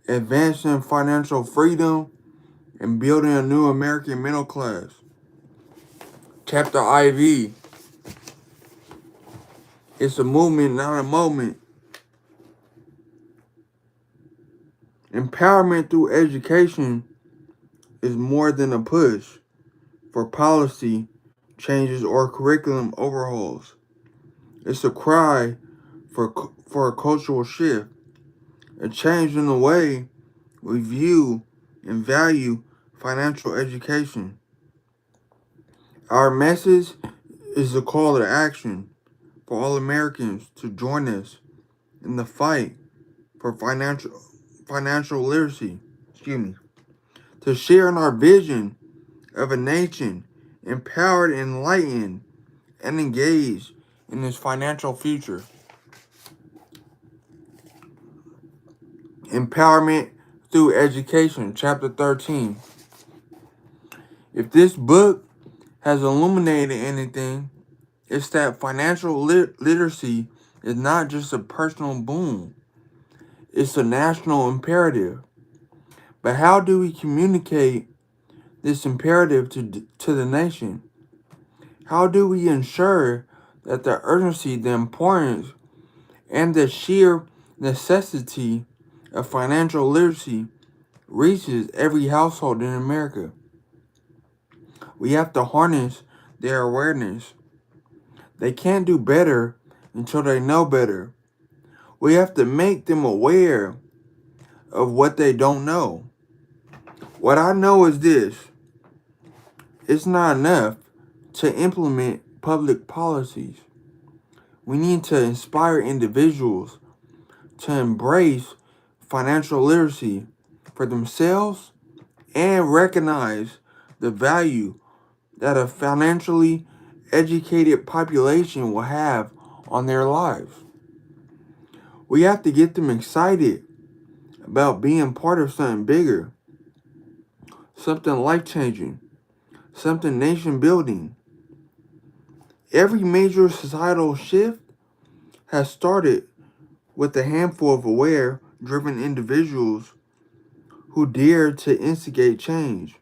advancing financial freedom, and building a new American middle class. Chapter IV. It's a movement, not a moment. Empowerment through education is more than a push for policy changes or curriculum overhauls. It's a cry for a cultural shift, a change in the way we view and value financial education. Our message is a call to action for all Americans to join us in the fight for financial literacy. To share in our vision of a nation empowered, enlightened, and engaged in its financial future. Empowerment through education, chapter 13. If this book has illuminated anything, it's that financial literacy is not just a personal boon, it's a national imperative. But how do we communicate this imperative to the nation? How do we ensure that the urgency, the importance, and the sheer necessity of financial literacy reaches every household in America? We have to harness their awareness. They can't do better until they know better. We have to make them aware of what they don't know. What I know is this: it's not enough to implement public policies. We need to inspire individuals to embrace financial literacy for themselves and recognize the value that a financially educated population will have on their lives. We have to get them excited about being part of something bigger, something life-changing, something nation-building. Every major societal shift has started with a handful of aware, driven individuals who dare to instigate change.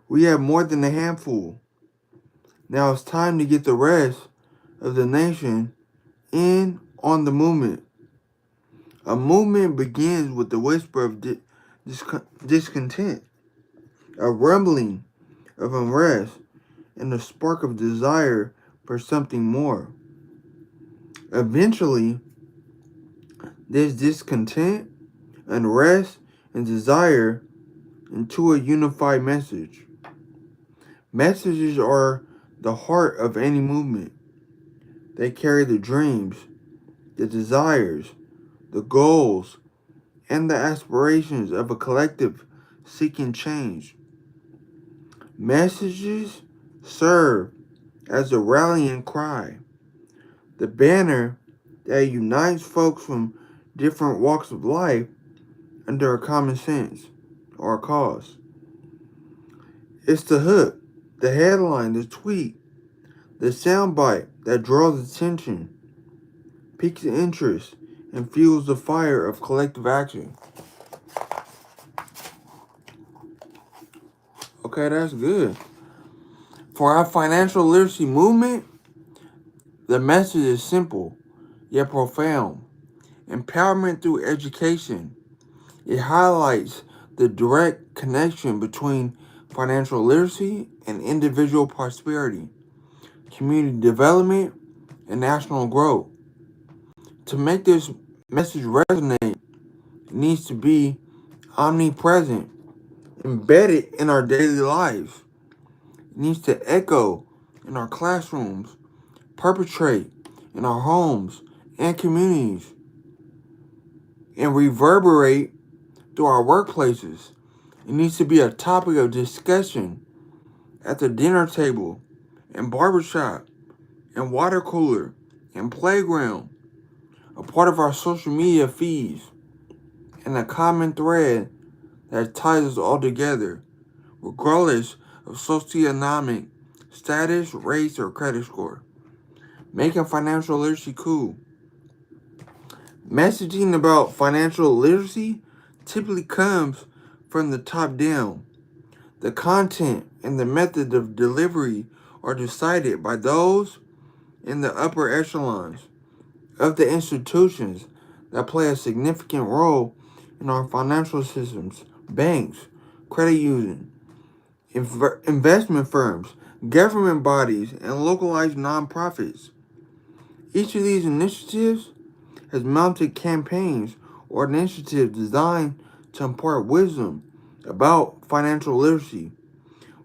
We have more than a handful. Now it's time to get the rest of the nation in on the movement. A movement begins with the whisper of discontent, a rumbling of unrest, and a spark of desire for something more. Eventually, this discontent, unrest, and desire into a unified message. Messages are the heart of any movement. They carry the dreams, the desires, the goals, and the aspirations of a collective seeking change. Messages serve as a rallying cry, the banner that unites folks from different walks of life under a common sense or a cause. It's the hook, the headline, the tweet, the soundbite that draws attention, piques interest, and fuels the fire of collective action. Okay, that's good. For our financial literacy movement, the message is simple yet profound. Empowerment through education. It highlights the direct connection between financial literacy and individual prosperity, community development, and national growth. To make this message resonate, it needs to be omnipresent, embedded in our daily lives. It needs to echo in our classrooms, perpetrate in our homes and communities, and reverberate through our workplaces. It needs to be a topic of discussion at the dinner table, and barbershop, and water cooler, and playground, a part of our social media feeds, and a common thread that ties us all together, regardless of socioeconomic status, race, or credit score. Making financial literacy cool. Messaging about financial literacy typically comes from the top down. The content and the method of delivery are decided by those in the upper echelons of the institutions that play a significant role in our financial systems: banks, credit unions, investment firms, government bodies, and localized nonprofits. Each of these initiatives has mounted campaigns or initiatives designed to impart wisdom about financial literacy.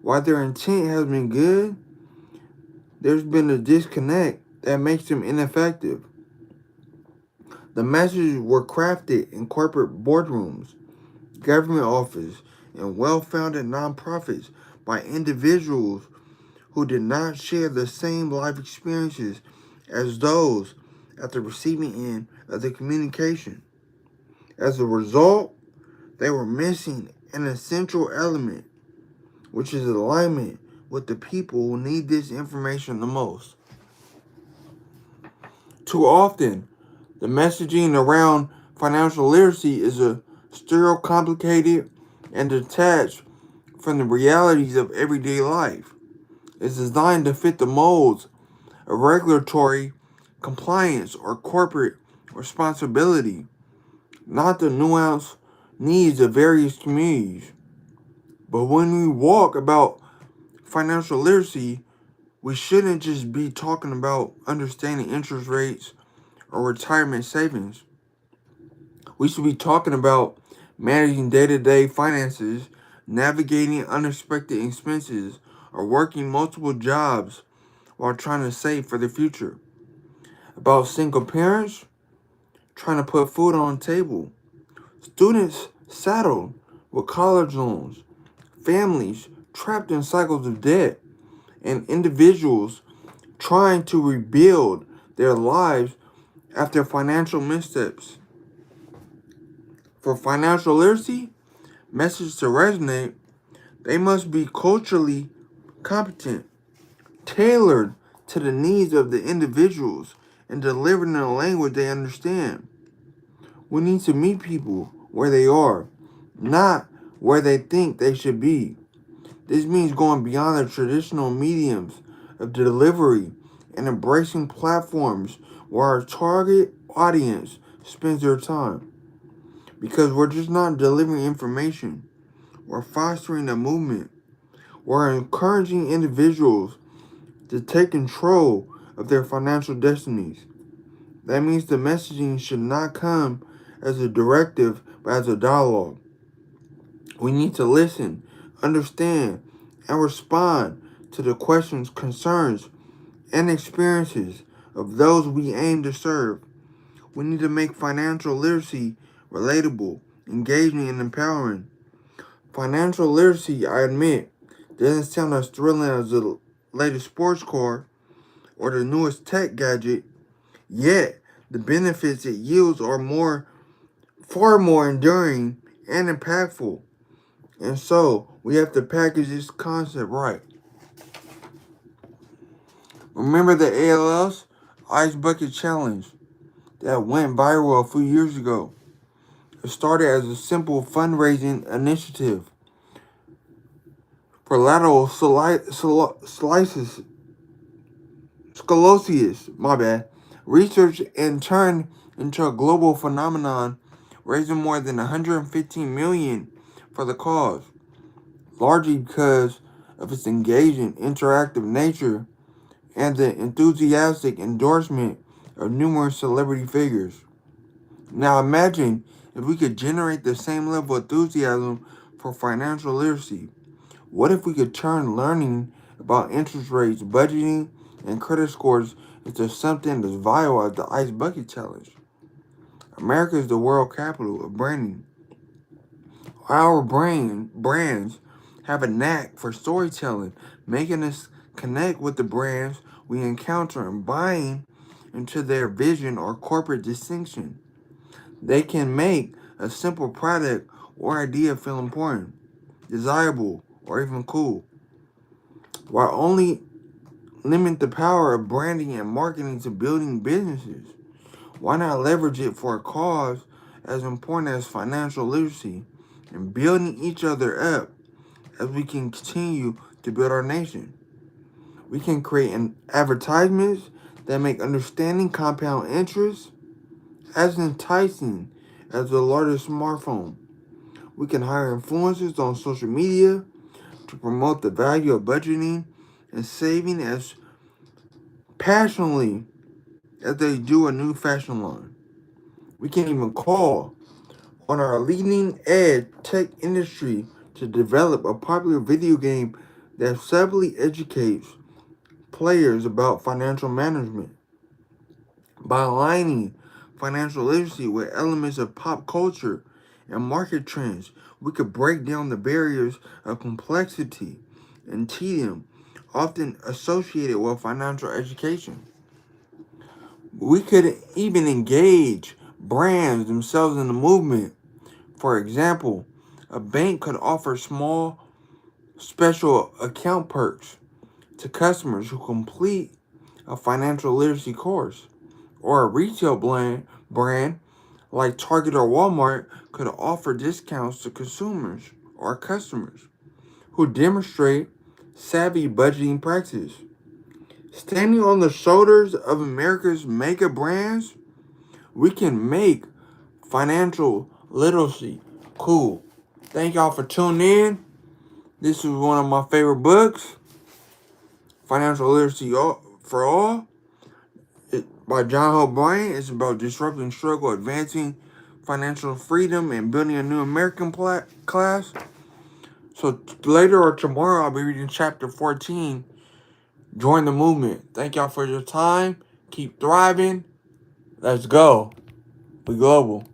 While their intent has been good, there's been a disconnect that makes them ineffective. The messages were crafted in corporate boardrooms, government offices, and well-founded nonprofits by individuals who did not share the same life experiences as those at the receiving end of the communication. As a result, they were missing an essential element, which is alignment with the people who need this information the most. Too often, the messaging around financial literacy is a still complicated and detached from the realities of everyday life. It's designed to fit the molds of regulatory compliance or corporate responsibility, not the nuanced needs of various communities. But when we walk about financial literacy, we shouldn't just be talking about understanding interest rates or retirement savings. We should be talking about managing day-to-day finances, navigating unexpected expenses, or working multiple jobs while trying to save for the future. About single parents trying to put food on the table, students saddled with college loans, families trapped in cycles of debt, and individuals trying to rebuild their lives after financial missteps. For financial literacy message to resonate, they must be culturally competent, tailored to the needs of the individuals, and delivered in a language they understand. We need to meet people where they are, not where they think they should be. This means going beyond the traditional mediums of delivery and embracing platforms where our target audience spends their time. Because we're just not delivering information, we're fostering a movement. We're encouraging individuals to take control of their financial destinies. That means the messaging should not come as a directive, but as a dialogue. We need to listen, understand, and respond to the questions, concerns, and experiences of those we aim to serve. We need to make financial literacy relatable, engaging, and empowering. Financial literacy, I admit, doesn't sound as thrilling as the latest sports car or the newest tech gadget, yet the benefits it yields are far more enduring and impactful. And so, we have to package this concept right. Remember the ALS Ice Bucket Challenge that went viral a few years ago? It started as a simple fundraising initiative for lateral sclerosis, my bad, research and turned into a global phenomenon, raising more than 115 million for the cause, largely because of its engaging, interactive nature and the enthusiastic endorsement of numerous celebrity figures. Now imagine if we could generate the same level of enthusiasm for financial literacy. What if we could turn learning about interest rates, budgeting, and credit scores into something as vital as the Ice Bucket Challenge? America is the world capital of branding. Our brands have a knack for storytelling, making us connect with the brands we encounter and buying into their vision or corporate distinction. They can make a simple product or idea feel important, desirable, or even cool, while only limit the power of branding and marketing to building businesses. Why not leverage it for a cause as important as financial literacy and building each other up as we can continue to build our nation. We can create advertisements that make understanding compound interest as enticing as the largest smartphone. We can hire influencers on social media to promote the value of budgeting and saving as passionately as they do a new fashion line. We can even call on our leading edge tech industry to develop a popular video game that subtly educates players about financial management. By aligning financial literacy with elements of pop culture and market trends, we could break down the barriers of complexity and tedium often associated with financial education. We could even engage brands themselves in the movement. For example, a bank could offer small special account perks to customers who complete a financial literacy course, or a retail brand like Target or Walmart could offer discounts to consumers or customers who demonstrate savvy budgeting practices. Standing on the shoulders of America's mega brands, we can make financial literacy cool. Thank y'all for tuning in. This is one of my favorite books, Financial Literacy for All, by John Hope Bryant. It's about disrupting struggle, advancing financial freedom, and building a new American class. So later or tomorrow, I'll be reading chapter 14. Join the movement. Thank y'all for your time. Keep thriving. Let's go. We global.